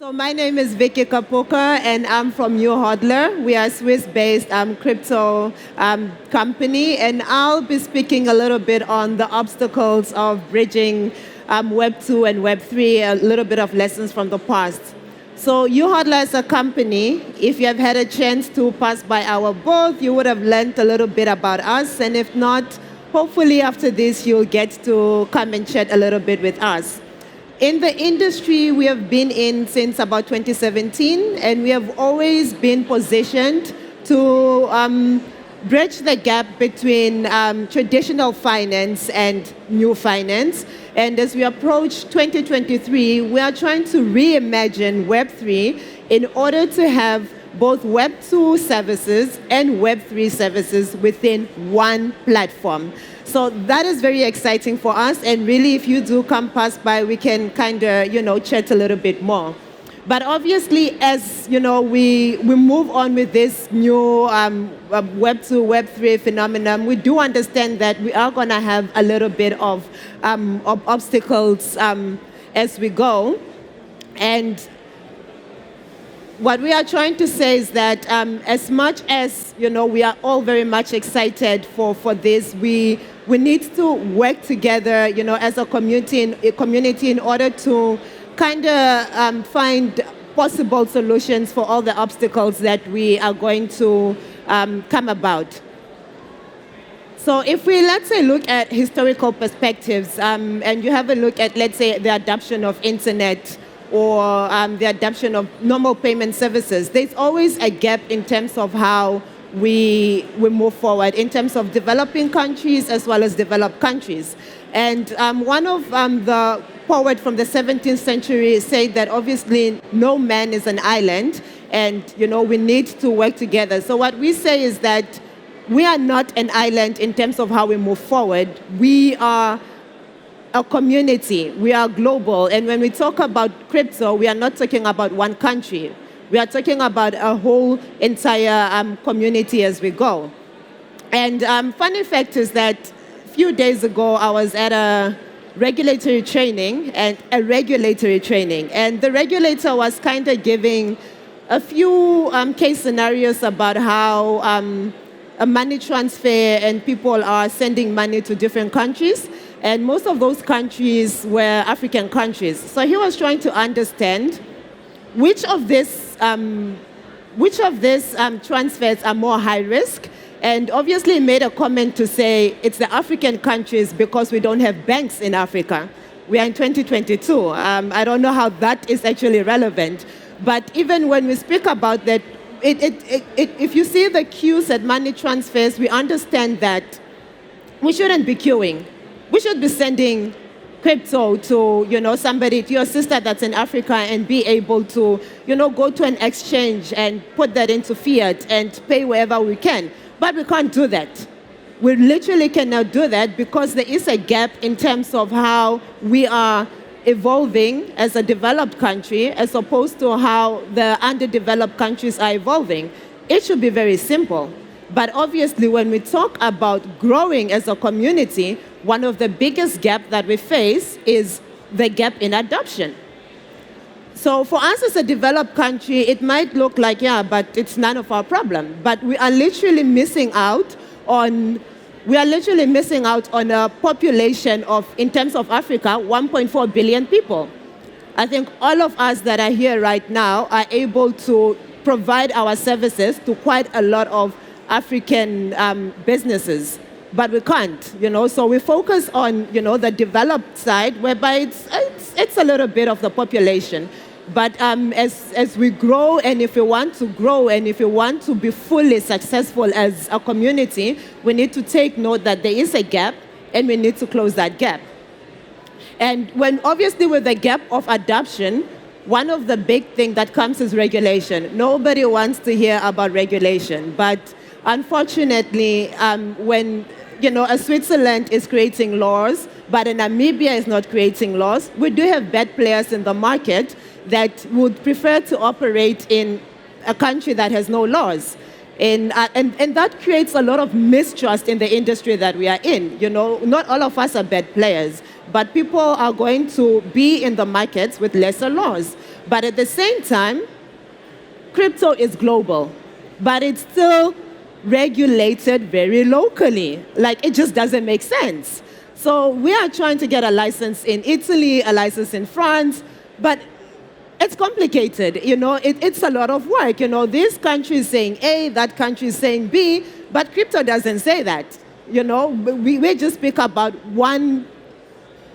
So my name is Vicky Kapuka, and I'm from YouHodler. We are a Swiss-based crypto company, and I'll be speaking a little bit on the obstacles of bridging Web 2 and Web 3, a little bit of lessons from the past. So YouHodler is a company. If you have had a chance to pass by our booth, you would have learned a little bit about us, and if not, hopefully after this you'll get to come and chat a little bit with us. In the industry, we have been in since about 2017, and we have always been positioned to bridge the gap between traditional finance and new finance. And as we approach 2023, we are trying to reimagine Web3 in order to have both Web 2 services and Web 3 services within one platform. So that is very exciting for us, and really if you do come pass by, we can kind of, chat a little bit more. But obviously, as we move on with this new Web 2, Web 3 phenomenon, we do understand that we are going to have a little bit of obstacles as we go. And what we are trying to say is that as much as we are all very much excited for this, we need to work together, as a community in order to kind of find possible solutions for all the obstacles that we are going to come about. So if we, let's say, look at historical perspectives, and you have a look at, let's say, the adoption of internet or the adoption of normal payment services, there's always a gap in terms of how we move forward in terms of developing countries as well as developed countries. And one of the poets from the 17th century said that obviously no man is an island, and we need to work together. So what we say is that we are not an island in terms of how we move forward. We are a community. We are global. And when we talk about crypto, we are not talking about one country. We are talking about a whole entire community as we go. And funny fact is that a few days ago, I was at a regulatory training, and the regulator was kind of giving a few case scenarios about how a money transfer and people are sending money to different countries. And most of those countries were African countries. So he was trying to understand which of these transfers are more high risk. And obviously he made a comment to say it's the African countries because we don't have banks in Africa. We are in 2022. I don't know how that is actually relevant. But even when we speak about that, if you see the queues at money transfers, we understand that we shouldn't be queuing. We should be sending crypto to, somebody, to your sister that's in Africa, and be able to, go to an exchange and put that into fiat and pay wherever we can. But we can't do that. We literally cannot do that because there is a gap in terms of how we are evolving as a developed country as opposed to how the underdeveloped countries are evolving. It should be very simple. But obviously, when we talk about growing as a community, one of the biggest gaps that we face is the gap in adoption. So for us as a developed country, it might look like, yeah, but it's none of our problem. But we are literally missing out on a population of, in terms of Africa, 1.4 billion people. I think all of us that are here right now are able to provide our services to quite a lot of African businesses, but we can't, So we focus on, the developed side, whereby it's a little bit of the population. But as we grow, and if we want to grow, and if we want to be fully successful as a community, we need to take note that there is a gap, and we need to close that gap. And obviously with the gap of adoption, one of the big things that comes is regulation. Nobody wants to hear about regulation, but unfortunately, when a Switzerland is creating laws, but a Namibia is not creating laws, we do have bad players in the market that would prefer to operate in a country that has no laws. And that creates a lot of mistrust in the industry that we are in. Not all of us are bad players, but people are going to be in the markets with lesser laws. But at the same time, crypto is global, but it's still regulated very locally. Like, it just doesn't make sense. So we are trying to get a license in Italy, a license in France, but it's complicated. It's a lot of work. This country is saying A, that country is saying B, but crypto doesn't say that. We just speak about one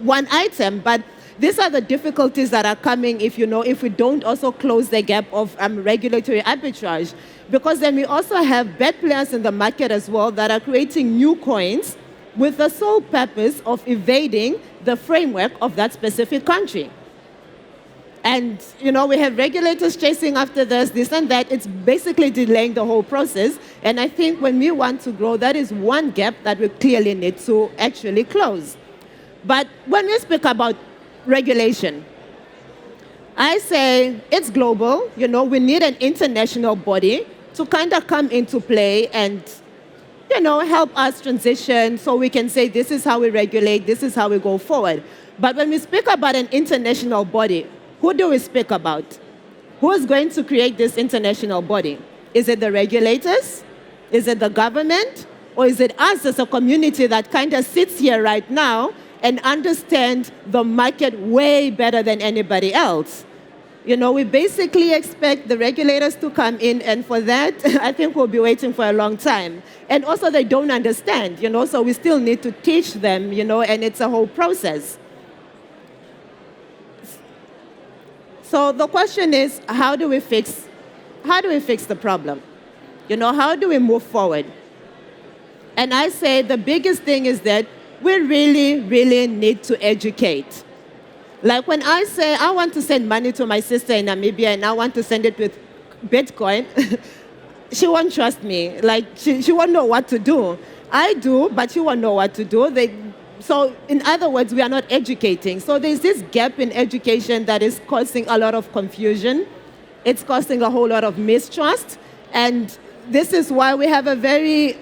item, but these are the difficulties that are coming if we don't also close the gap of regulatory arbitrage. Because then we also have bad players in the market as well that are creating new coins with the sole purpose of evading the framework of that specific country. And, we have regulators chasing after this and that. It's basically delaying the whole process. And I think when we want to grow, that is one gap that we clearly need to actually close. But when we speak about regulation, I say it's global. We need an international body to kind of come into play and, help us transition so we can say this is how we regulate, this is how we go forward. But when we speak about an international body, who do we speak about? Who is going to create this international body? Is it the regulators? Is it the government? Or is it us as a community that kind of sits here right now and understand the market way better than anybody else? We basically expect the regulators to come in, and for that, I think we'll be waiting for a long time. And also, they don't understand, so we still need to teach them, and it's a whole process. So the question is, how do we fix the problem? How do we move forward? And I say the biggest thing is that we really, really need to educate. Like when I say I want to send money to my sister in Namibia and I want to send it with Bitcoin, she won't trust me. Like, she won't know what to do. I do, but she won't know what to do. So in other words, we are not educating. So there's this gap in education that is causing a lot of confusion. It's causing a whole lot of mistrust. And this is why we have we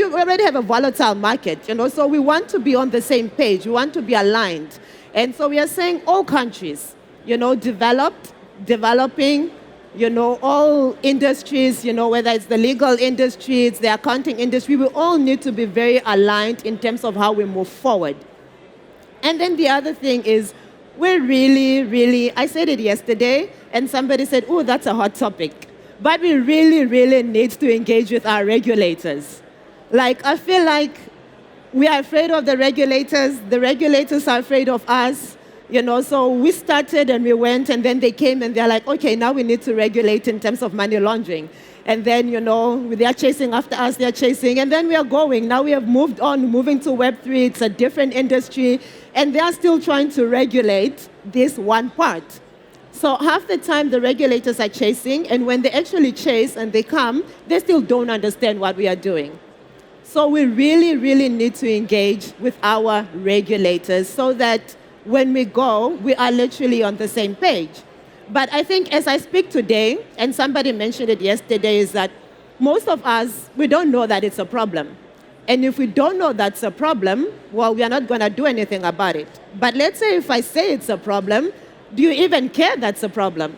already have a volatile market, so we want to be on the same page. We want to be aligned. And so we are saying all countries, developed, developing, all industries, whether it's the legal industry, it's the accounting industry, we all need to be very aligned in terms of how we move forward. And then the other thing is, we're really, really, I said it yesterday, and somebody said, oh, that's a hot topic. But we really, really need to engage with our regulators. Like, I feel like we are afraid of the regulators are afraid of us. So we started and we went, and then they came and they're like, okay, now we need to regulate in terms of money laundering. And then, they are chasing after us, they're chasing, and then we are going. Now we have moved on, moving to Web3, it's a different industry, and they are still trying to regulate this one part. So half the time the regulators are chasing, and when they actually chase and they come, they still don't understand what we are doing. So we really, really need to engage with our regulators so that when we go, we are literally on the same page. But I think as I speak today, and somebody mentioned it yesterday, is that most of us, we don't know that it's a problem. And if we don't know that's a problem, well, we are not going to do anything about it. But let's say if I say it's a problem, do you even care that's a problem?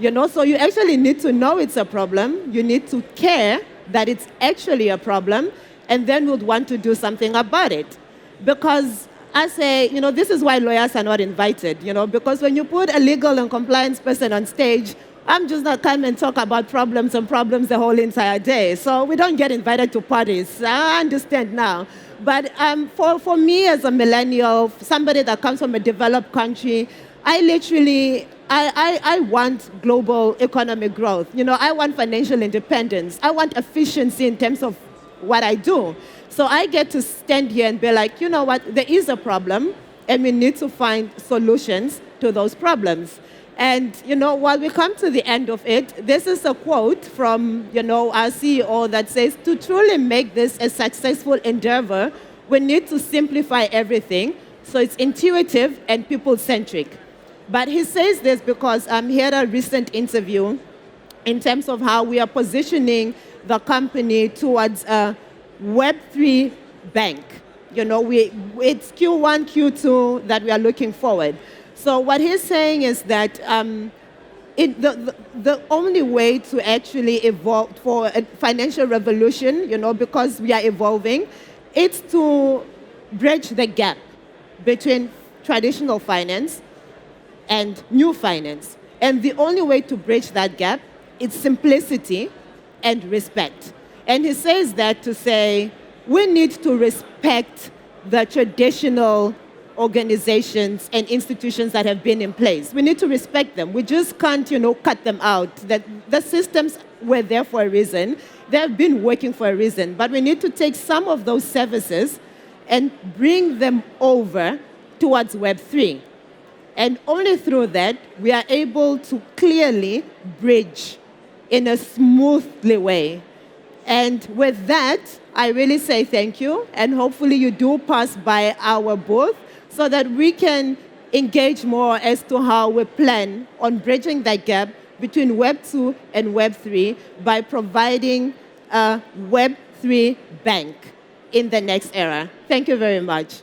So you actually need to know it's a problem. You need to care that it's actually a problem, and then would want to do something about it. Because I say, this is why lawyers are not invited, because when you put a legal and compliance person on stage, I'm just not come and talk about problems and problems the whole entire day. So we don't get invited to parties. I understand now. But for me as a millennial, somebody that comes from a developed country, I want global economic growth. I want financial independence. I want efficiency in terms of what I do. So I get to stand here and be like, you know what, there is a problem, and we need to find solutions to those problems. And, while we come to the end of it, this is a quote from, our CEO that says, to truly make this a successful endeavor, we need to simplify everything so it's intuitive and people-centric. But he says this because he had a recent interview in terms of how we are positioning the company towards a Web3 bank. It's Q1, Q2 that we are looking forward. So what he's saying is that the only way to actually evolve for a financial revolution, because we are evolving, it's to bridge the gap between traditional finance and new finance. And the only way to bridge that gap is simplicity and respect. And he says that to say, we need to respect the traditional organizations and institutions that have been in place. We need to respect them. We just can't, cut them out. That the systems were there for a reason. They have been working for a reason. But we need to take some of those services and bring them over towards Web3. And only through that, we are able to clearly bridge in a smoothly way. And with that, I really say thank you. And hopefully you do pass by our booth so that we can engage more as to how we plan on bridging that gap between Web 2 and Web 3 by providing a Web 3 bank in the next era. Thank you very much.